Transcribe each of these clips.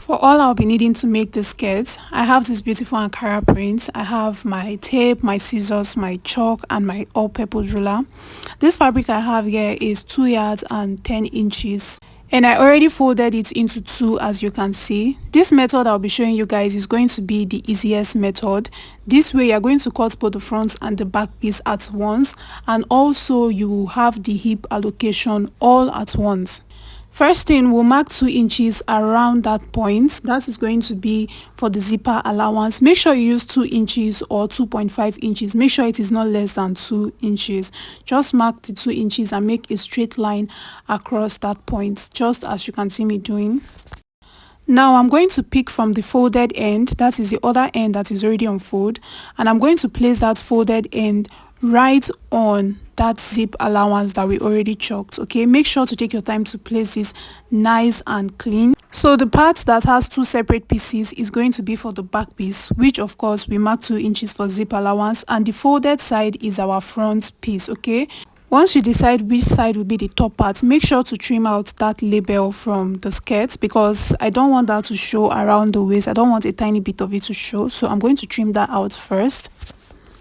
For all I'll be needing to make this skirt, I have this beautiful Ankara print. I have my tape, my scissors, my chalk and my all-purpose ruler. This fabric I have here is 2 yards and 10 inches. And I already folded it into two, as you can see. This method I'll be showing you guys is going to be the easiest method. This way you're going to cut both the front and the back piece at once, and also you will have the hip allocation all at once. First thing, we'll mark 2 inches around that point. That is going to be for the zipper allowance. Make sure you use 2 inches or 2.5 inches. Make sure it is not less than 2 inches. Just mark the 2 inches and make a straight line across that point, just as you can see me doing. Now I'm going to pick from the folded end, that is the other end that is already on fold, and I'm going to place that folded end right on that zip allowance that we already chalked. Okay, make sure to take your time to place this nice and clean. So the part that has 2 separate pieces is going to be for the back piece, which of course we mark 2 inches for zip allowance, and the folded side is our front piece. Okay, once you decide which side will be the top part, make sure to trim out that label from the skirt, because I don't want that to show around the waist. I don't want a tiny bit of it to show, so I'm going to trim that out first.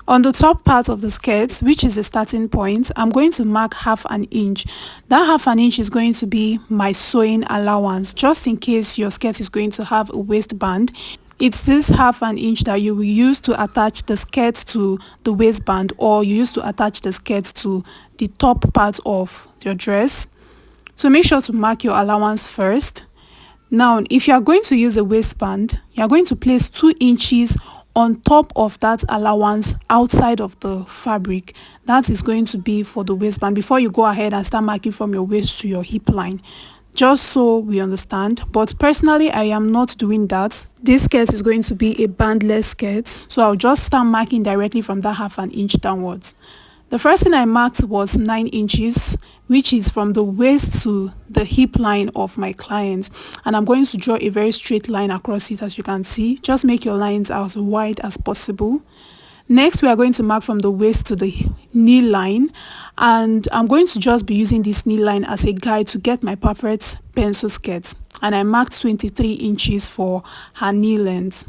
On the top part of the skirt, which is the starting point, I'm going to mark half an inch. That half an inch is going to be my sewing allowance, just in case your skirt is going to have a waistband. It's this half an inch that you will use to attach the skirt to the waistband, or you use to attach the skirt to the top part of your dress. So make sure to mark your allowance first. Now, if you are going to use a waistband, you are going to place 2 inches on top of that allowance outside of the fabric. That is going to be for the waistband before you go ahead and start marking from your waist to your hip line, just so we understand. But personally, I am not doing that. This skirt is going to be a bandless skirt, so I'll just start marking directly from that half an inch downwards. The first thing I marked was 9 inches, which is from the waist to the hip line of my client, and I'm going to draw a very straight line across it. As you can see, just make your lines as wide as possible. Next, we are going to mark from the waist to the knee line, and I'm going to just be using this knee line as a guide to get my perfect pencil skirt, and I marked 23 inches for her knee length.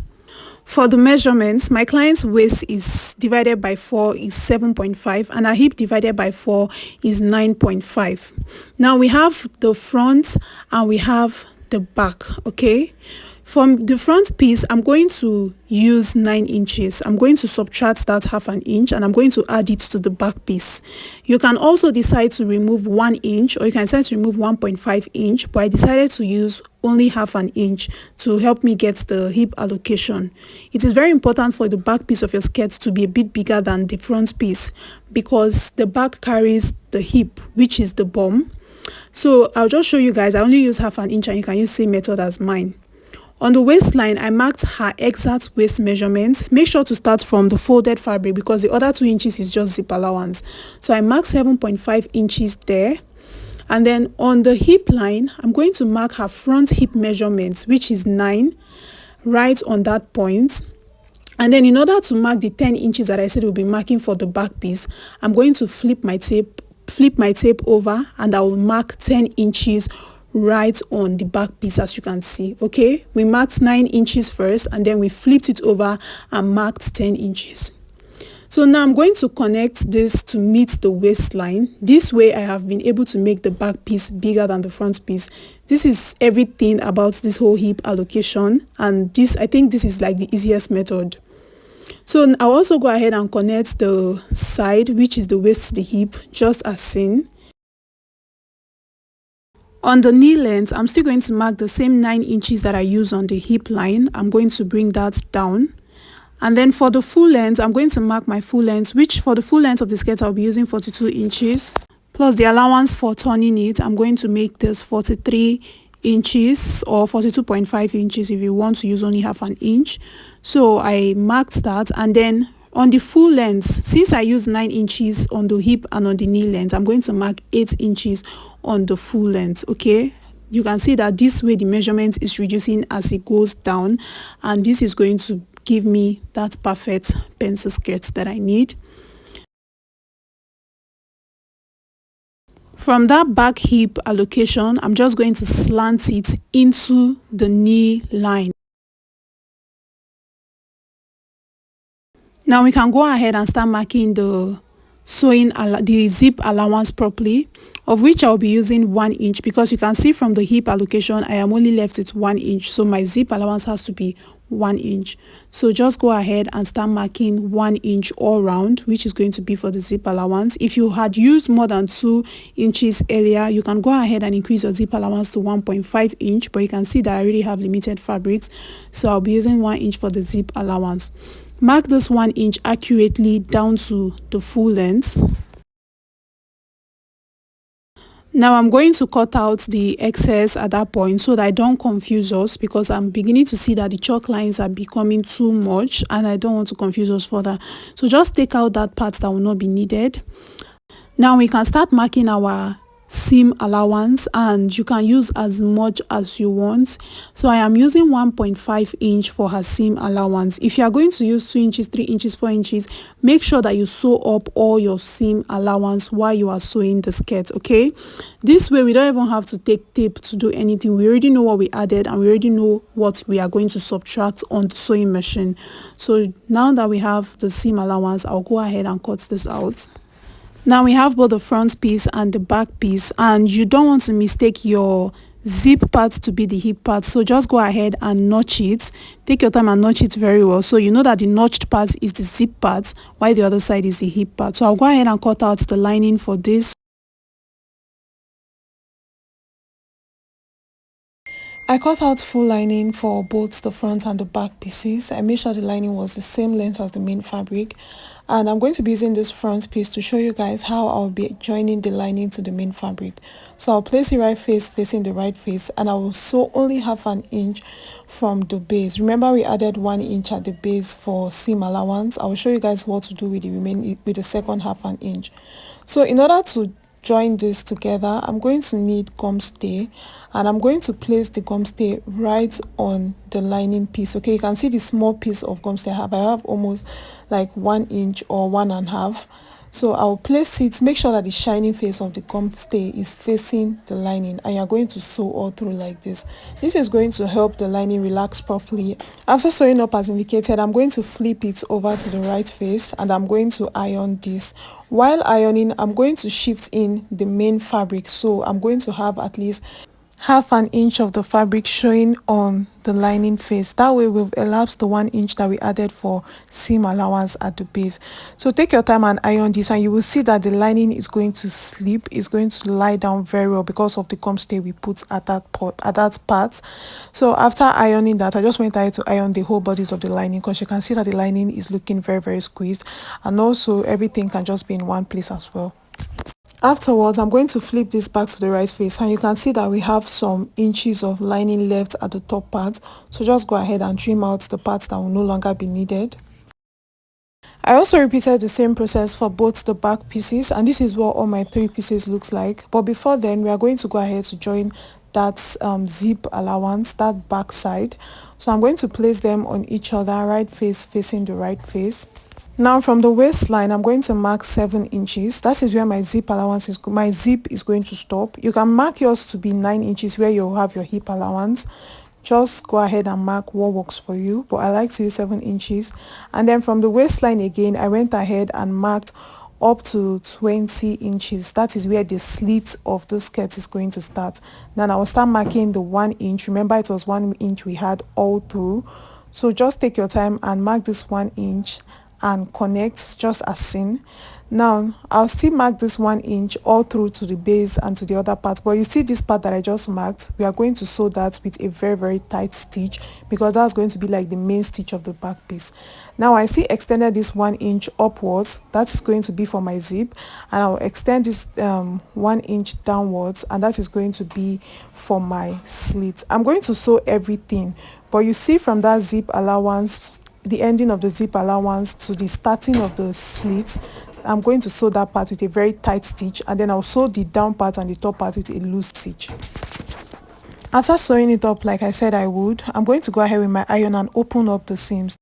For the measurements, my client's waist is divided by 4 is 7.5, and her hip divided by 4 is 9.5. Now we have the front and we have the back. Okay, from the front piece, I'm going to use 9 inches. I'm going to subtract that half an inch and I'm going to add it to the back piece. You can also decide to remove 1 inch, or you can decide to remove 1.5 inch, but I decided to use only half an inch to help me get the hip allocation. It is very important for the back piece of your skirt to be a bit bigger than the front piece, because the back carries the hip, which is the bum. So I'll just show you guys. I only use half an inch and you can use the same method as mine. On the waistline, I marked her exact waist measurements. Make sure to start from the folded fabric, because the other 2 inches is just zip allowance. So I marked 7.5 inches there. And then on the hip line, I'm going to mark her front hip measurements, which is 9, right on that point. And then in order to mark the 10 inches that I said we'll be marking for the back piece, I'm going to flip my tape over, and I will mark 10 inches right on the back piece, as you can see. Okay, we marked 9 inches first, and then we flipped it over and marked 10 inches. So now I'm going to connect this to meet the waistline. This way I have been able to make the back piece bigger than the front piece. This is everything about this whole hip allocation, and I think this is like the easiest method. So I'll also go ahead and connect the side, which is the waist to the hip, just as seen. On the knee length, I'm still going to mark the same 9 inches that I use on the hip line. I'm going to bring that down. And then for the full length, I'm going to mark my full length, which for the full length of the skirt, I'll be using 42 inches. Plus the allowance for turning it, I'm going to make this 43 inches or 42.5 inches if you want to use only half an inch. So I marked that, and then on the full length, since I used 9 inches on the hip and on the knee length, I'm going to mark 8 inches on the full length. Okay, you can see that this way the measurement is reducing as it goes down, and this is going to give me that perfect pencil skirt that I need. From that back hip allocation, I'm just going to slant it into the knee line. Now we can go ahead and start marking the the zip allowance properly, of which I'll be using 1 inch, because you can see from the hip allocation I am only left with 1 inch, so my zip allowance has to be 1 inch. So just go ahead and start marking 1 inch all round, which is going to be for the zip allowance. If you had used more than 2 inches earlier, you can go ahead and increase your zip allowance to 1.5 inch, but you can see that I already have limited fabrics, so I'll be using 1 inch for the zip allowance. Mark this 1 inch accurately down to the full length. Now I'm going to cut out the excess at that point so that I don't confuse us, because I'm beginning to see that the chalk lines are becoming too much and I don't want to confuse us further. So just take out that part that will not be needed. Now we can start marking our seam allowance, and you can use as much as you want. So I am using 1.5 inch for her seam allowance. If you are going to use 2 inches, 3 inches, 4 inches, make sure that you sew up all your seam allowance while you are sewing the skirt, okay? This way we don't even have to take tape to do anything. We already know what we added and we already know what we are going to subtract on the sewing machine. So now that we have the seam allowance, I'll go ahead and cut this out. Now we have both the front piece and the back piece, and you don't want to mistake your zip part to be the hip part, so just go ahead and notch it. Take your time and notch it very well, so you know that the notched part is the zip part while the other side is the hip part. So I'll go ahead and cut out the lining for this. I cut out full lining for both the front and the back pieces. I made sure the lining was the same length as the main fabric, and I'm going to be using this front piece to show you guys how I'll be joining the lining to the main fabric. So I'll place the right face facing the right face, and I will sew only 1/2 inch from the base. Remember, we added 1 inch at the base for seam allowance. I will show you guys what to do with the second 1/2 inch. So in order to join this together, I'm going to need gum stay, and I'm going to place the gum stay right on the lining piece. Okay, you can see the small piece of gum stay I have almost like 1 inch or 1.5. So I'll place it, make sure that the shining face of the gum stay is facing the lining, and you're going to sew all through like this. This is going to help the lining relax properly. After sewing up as indicated, I'm going to flip it over to the right face, and I'm going to iron this. While ironing, I'm going to shift in the main fabric, so I'm going to have at least 1/2 inch of the fabric showing on the lining face. That way we've elapsed the 1 inch that we added for seam allowance at the base. So take your time and iron this, and you will see that the lining is going to slip, is going to lie down very well because of the gum stay we put at that part. So after ironing that, I just went ahead to iron the whole bodies of the lining, because you can see that the lining is looking very squeezed, and also everything can just be in one place as well. Afterwards, I'm going to flip this back to the right face, and you can see that we have some inches of lining left at the top part. So just go ahead and trim out the parts that will no longer be needed. I also repeated the same process for both the back pieces, and this is what all my 3 pieces looks like. But before then, we are going to go ahead to join that zip allowance, that back side. So I'm going to place them on each other, right face facing the right face. Now from the waistline, I'm going to mark 7 inches. That is where my zip allowance is. My zip is going to stop. You can mark yours to be 9 inches where you'll have your hip allowance. Just go ahead and mark what works for you, but I like to use 7 inches. And then from the waistline again, I went ahead and marked up to 20 inches. That is where the slit of the skirt is going to start. Then I will start marking the 1 inch. Remember, it was 1 inch we had all through. So just take your time and mark this 1 inch and connect just as seen. Now I'll still mark this 1 inch all through to the base and to the other part, but you see this part that I just marked, we are going to sew that with a very tight stitch, because that's going to be like the main stitch of the back piece. Now I still extended this 1 inch upwards. That is going to be for my zip, and I'll extend this 1 inch downwards, and that is going to be for my slit. I'm going to sew everything, but you see from that zip allowance, the ending of the zip allowance to the starting of the slit, I'm going to sew that part with a very tight stitch, and then I'll sew the down part and the top part with a loose stitch. After sewing it up like I said I would, I'm going to go ahead with my iron and open up the seams.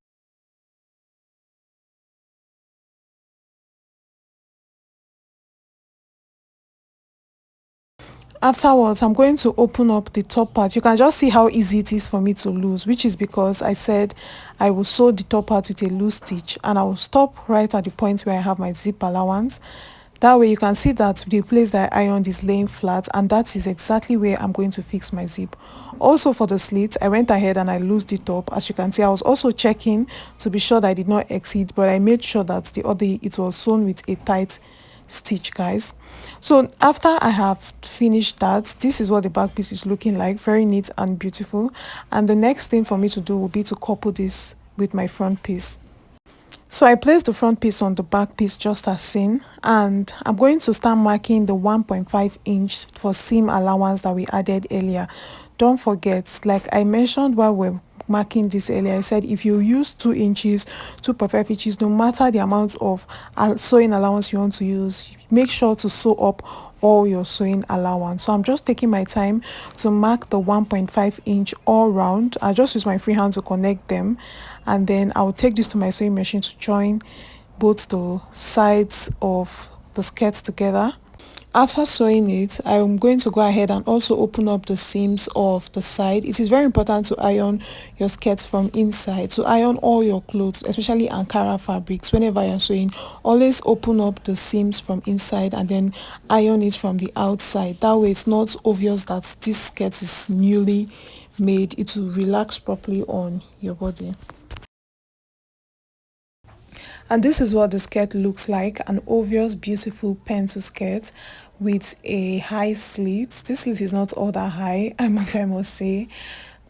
Afterwards, I'm going to open up the top part. You can just see how easy it is for me to lose, which is because I said I will sew the top part with a loose stitch, and I will stop right at the point where I have my zip allowance. That way you can see that the place that I ironed is laying flat, and that is exactly where I'm going to fix my zip. Also for the slit, I went ahead and I loosed it up. As you can see, I was also checking to be sure that I did not exceed, but I made sure that it was sewn with a tight stitch, guys. So after I have finished that, this is what the back piece is looking like, very neat and beautiful. And the next thing for me to do will be to couple this with my front piece. So I placed the front piece on the back piece just as seen, and I'm going to start marking the 1.5 inch for seam allowance that we added earlier. Don't forget, like I mentioned while we're marking this earlier, I said if you use 2 inches, 2.5 inches, no matter the amount of sewing allowance you want to use, make sure to sew up all your sewing allowance. So I'm just taking my time to mark the 1.5 inch all round. I just use my free hand to connect them, and then I'll take this to my sewing machine to join both the sides of the skirt together. After sewing it, I'm going to go ahead and also open up the seams of the side. It is very important to iron your skirts from inside. To iron all your clothes, especially Ankara fabrics, whenever you're sewing, always open up the seams from inside and then iron it from the outside. That way it's not obvious that this skirt is newly made. It will relax properly on your body. And this is what the skirt looks like, an obvious beautiful pencil skirt with a high slit. This slit is not all that high, I must say,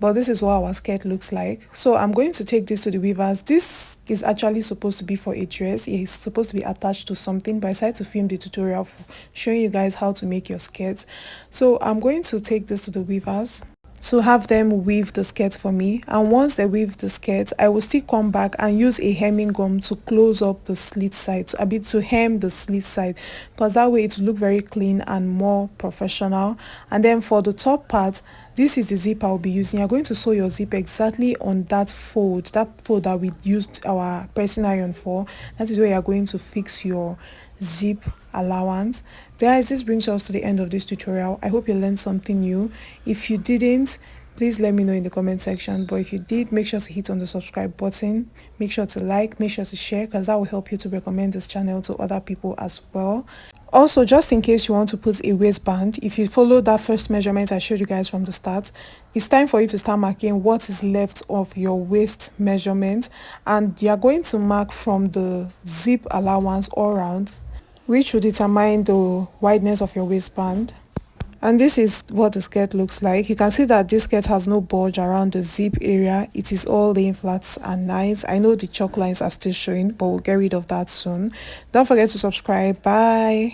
but this is what our skirt looks like. So I'm going to take this to the weavers. This is actually supposed to be for a dress. It is supposed to be attached to something, but I decided to film the tutorial showing you guys how to make your skirts. So I'm going to take this to the weavers to have them weave the skirt for me, and once they weave the skirt, I will still come back and use a hemming gum to close up the slit side, a bit to hem the slit side, because that way it will look very clean and more professional. And then for the top part, this is the zip I'll be using. You're going to sew your zip exactly on that fold that we used our pressing iron for. That is where you're going to fix your zip allowance. Guys, this brings us to the end of this tutorial. I hope you learned something new. If you didn't, please let me know in the comment section, but if you did, make sure to hit on the subscribe button, make sure to like, make sure to share, because that will help you to recommend this channel to other people as well. Also, just in case you want to put a waistband, if you follow that first measurement I showed you guys from the start, it's time for you to start marking what is left of your waist measurement, and you are going to mark from the zip allowance all around, which will determine the wideness of your waistband. And this is what the skirt looks like. You can see that this skirt has no bulge around the zip area. It is all laying flat and nice. I know the chalk lines are still showing, but we'll get rid of that soon. Don't forget to subscribe. Bye.